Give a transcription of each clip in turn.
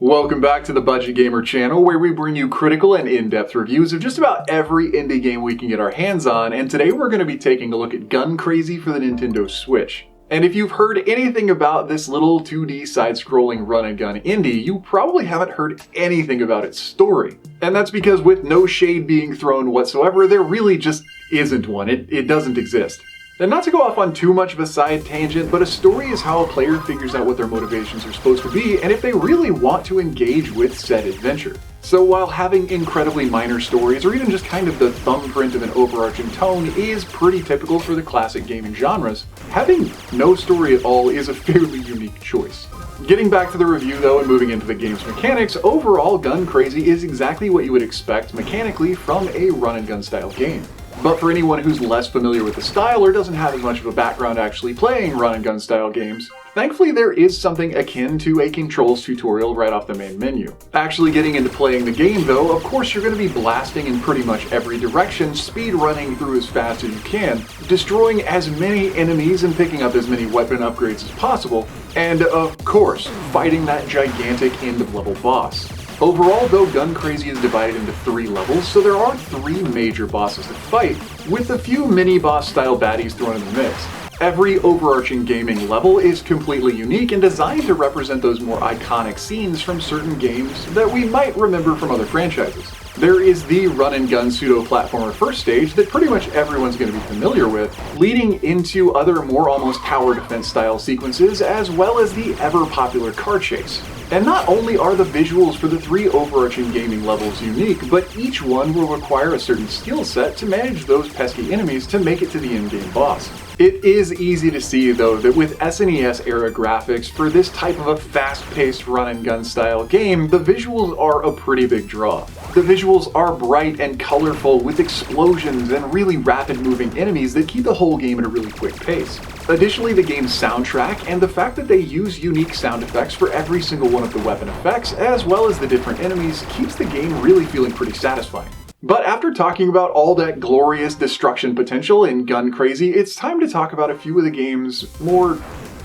Welcome back to the Budget Gamer channel, where we bring you critical and in-depth reviews of just about every indie game we can get our hands on, and today we're going to be taking a look at Gun Crazy for the Nintendo Switch. And if you've heard anything about this little 2D side-scrolling run-and-gun indie, you probably haven't heard anything about its story. And that's because with no shade being thrown whatsoever, there really just isn't one. It doesn't exist. And not to go off on too much of a side tangent, but a story is how a player figures out what their motivations are supposed to be and if they really want to engage with said adventure. So while having incredibly minor stories, or even just kind of the thumbprint of an overarching tone, is pretty typical for the classic gaming genres, having no story at all is a fairly unique choice. Getting back to the review though and moving into the game's mechanics, overall Gun Crazy is exactly what you would expect mechanically from a run-and-gun style game. But for anyone who's less familiar with the style or doesn't have as much of a background actually playing run-and-gun style games, thankfully there is something akin to a controls tutorial right off the main menu. Actually getting into playing the game though, of course you're going to be blasting in pretty much every direction, speed running through as fast as you can, destroying as many enemies and picking up as many weapon upgrades as possible, and of course, fighting that gigantic end-of-level boss. Overall though, Gun Crazy is divided into 3 levels, so there are 3 major bosses to fight, with a few mini-boss style baddies thrown in the mix. Every overarching gaming level is completely unique and designed to represent those more iconic scenes from certain games that we might remember from other franchises. There is the run-and-gun pseudo-platformer first stage that pretty much everyone's going to be familiar with, leading into other more almost tower defense style sequences, as well as the ever-popular car chase. And not only are the visuals for the 3 overarching gaming levels unique, but each one will require a certain skill set to manage those pesky enemies to make it to the end-game boss. It is easy to see though that with SNES era graphics for this type of a fast-paced run-and-gun style game, the visuals are a pretty big draw. The visuals are bright and colorful with explosions and really rapid moving enemies that keep the whole game at a really quick pace. Additionally, the game's soundtrack and the fact that they use unique sound effects for every single one of the weapon effects, as well as the different enemies, keeps the game really feeling pretty satisfying. But after talking about all that glorious destruction potential in Gun Crazy, it's time to talk about a few of the game's more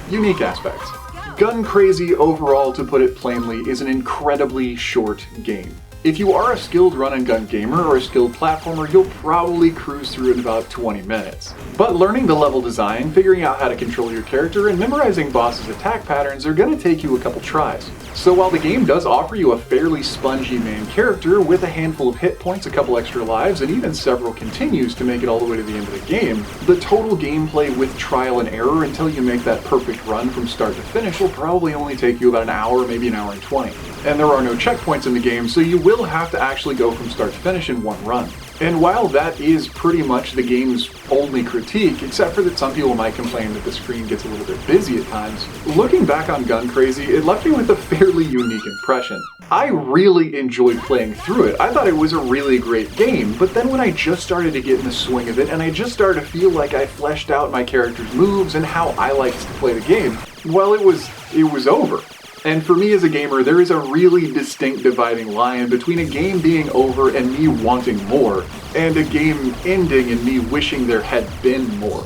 unique aspects. Gun Crazy overall, to put it plainly, is an incredibly short game. If you are a skilled run-and-gun gamer or a skilled platformer, you'll probably cruise through in about 20 minutes. But learning the level design, figuring out how to control your character, and memorizing bosses' attack patterns are going to take you a couple tries. So while the game does offer you a fairly spongy main character with a handful of hit points, a couple extra lives, and even several continues to make it all the way to the end of the game, the total gameplay with trial and error until you make that perfect run from start to finish will probably only take you about an hour, maybe an hour and 20. And there are no checkpoints in the game, so you will have to actually go from start to finish in one run. And while that is pretty much the game's only critique, except for that some people might complain that the screen gets a little bit busy at times, looking back on Gun Crazy, it left me with a fairly unique impression. I really enjoyed playing through it. I thought it was a really great game, but then when I just started to get in the swing of it and I just started to feel like I fleshed out my character's moves and how I liked to play the game, well, it was over. And for me as a gamer, there is a really distinct dividing line between a game being over and me wanting more, and a game ending and me wishing there had been more.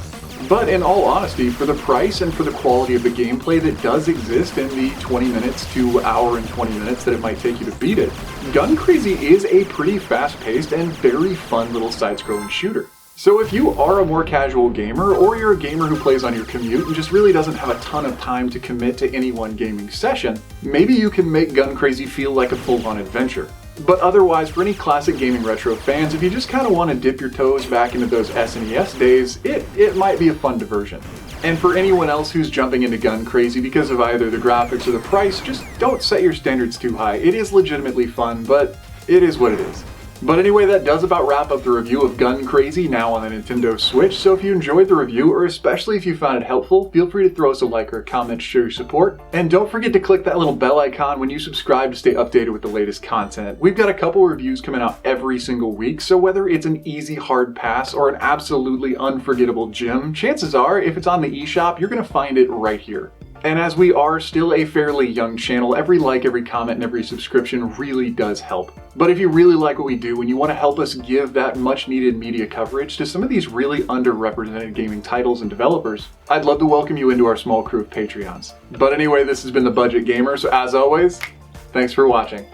But in all honesty, for the price and for the quality of the gameplay that does exist in the 20 minutes to hour and 20 minutes that it might take you to beat it, Gun Crazy is a pretty fast-paced and very fun little side-scrolling shooter. So if you are a more casual gamer, or you're a gamer who plays on your commute and just really doesn't have a ton of time to commit to any one gaming session, maybe you can make Gun Crazy feel like a full-on adventure. But otherwise, for any classic gaming retro fans, if you just kind of want to dip your toes back into those SNES days, it might be a fun diversion. And for anyone else who's jumping into Gun Crazy because of either the graphics or the price, just don't set your standards too high. It is legitimately fun, but it is what it is. But anyway, that does about wrap up the review of Gun Crazy now on the Nintendo Switch, so if you enjoyed the review, or especially if you found it helpful, feel free to throw us a like or a comment to show your support. And don't forget to click that little bell icon when you subscribe to stay updated with the latest content. We've got a couple reviews coming out every single week, so whether it's an easy hard pass or an absolutely unforgettable gem, chances are, if it's on the eShop, you're going to find it right here. And as we are still a fairly young channel, every like, every comment, and every subscription really does help. But if you really like what we do and you want to help us give that much needed media coverage to some of these really underrepresented gaming titles and developers, I'd love to welcome you into our small crew of Patreons. But anyway, this has been The Budget Gamer, so as always, Thanks for watching.